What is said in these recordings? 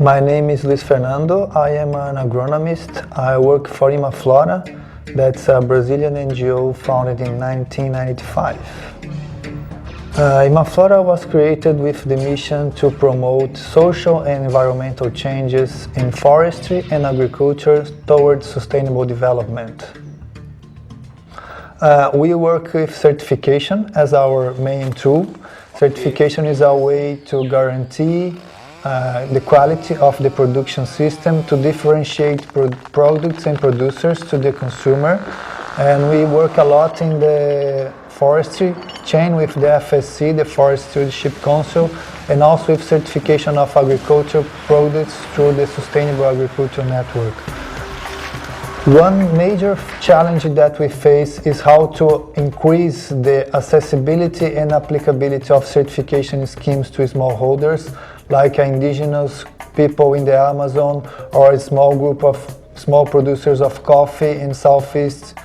My name is Fernando. I am an agronomist. I work for Imaflora. That's a Brazilian NGO founded in 1995. Imaflora was created with the mission to promote social and environmental changes in forestry and agriculture towards sustainable development. We work with certification as our main tool. Certification is a way to guarantee the quality of the production system, to differentiate products and producers to the consumer. And we work a lot in the forestry chain with the FSC, the Forest Stewardship Council, and also with certification of agricultural products through the Sustainable Agriculture Network. One major challenge that we face is how to increase the accessibility and applicability of certification schemes to smallholders, like indigenous people in the Amazon or a small group of small producers of coffee in Southeast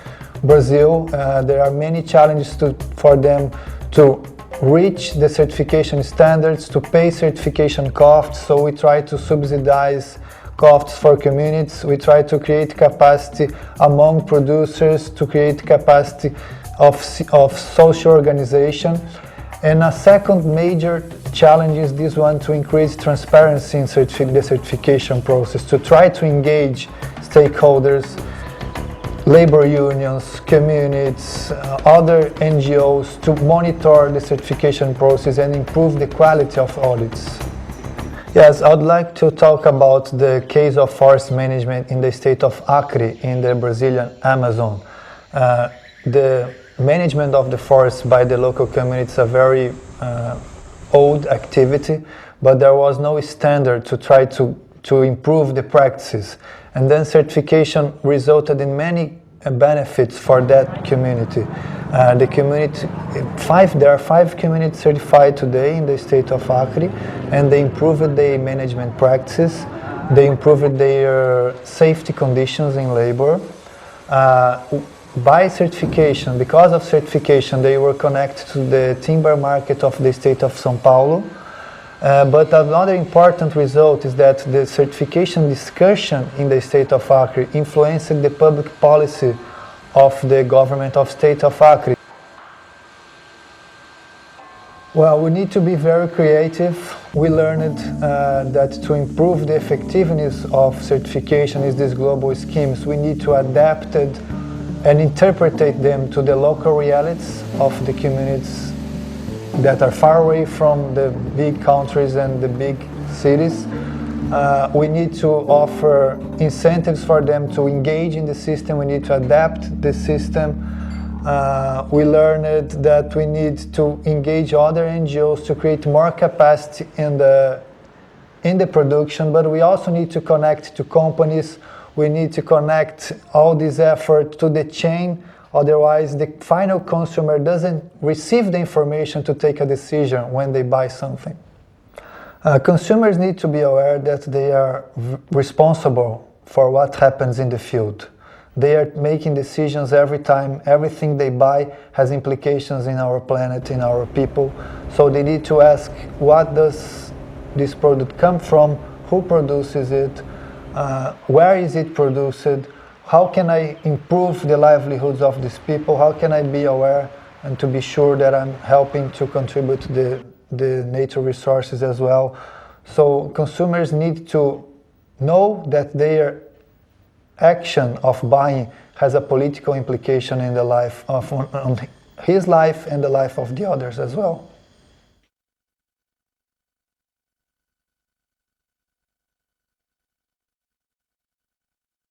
Brazil. There are many challenges for them to reach the certification standards, to pay certification costs, so we try to subsidize costs for communities. We try to create capacity among producers, to create capacity of social organization. And a second major challenge is this one, to increase transparency in the certification process, to try to engage stakeholders, labor unions, communities, other NGOs to monitor the certification process and improve the quality of audits. Yes, I would like to talk about the case of forest management in the state of Acre in the Brazilian Amazon. The management of the forest by the local community is a very old activity, but there was no standard to try to improve the practices. And then certification resulted in many benefits for that community. The community, there are 5 communities certified today in the state of Acre, and they improved their management practices, they improved their safety conditions in labor. By certification, because of certification, they were connected to the timber market of the state of São Paulo. But another important result is that the certification discussion in the state of Acre influenced the public policy of the government of state of Acre. Well, we need to be very creative. We learned that to improve the effectiveness of certification is these global schemes. We need to adapt it and interpret them to the local realities of the communities that are far away from the big countries and the big cities. We need to offer incentives for them to engage in the system. We need to adapt the system. We learned that we need to engage other NGOs to create more capacity in the production, but we also need to connect to companies. We need to connect all this effort to the chain, otherwise the final consumer doesn't receive the information to take a decision when they buy something. Consumers need to be aware that they are responsible for what happens in the field. They are making decisions every time. Everything they buy has implications in our planet, in our people. So they need to ask, what does this product come from? Who produces it? Where is it produced? How can I improve the livelihoods of these people? How can I be aware and to be sure that I'm helping to contribute to the nature resources as well? So consumers need to know that their action of buying has a political implication in the life of on his life and the life of the others as well.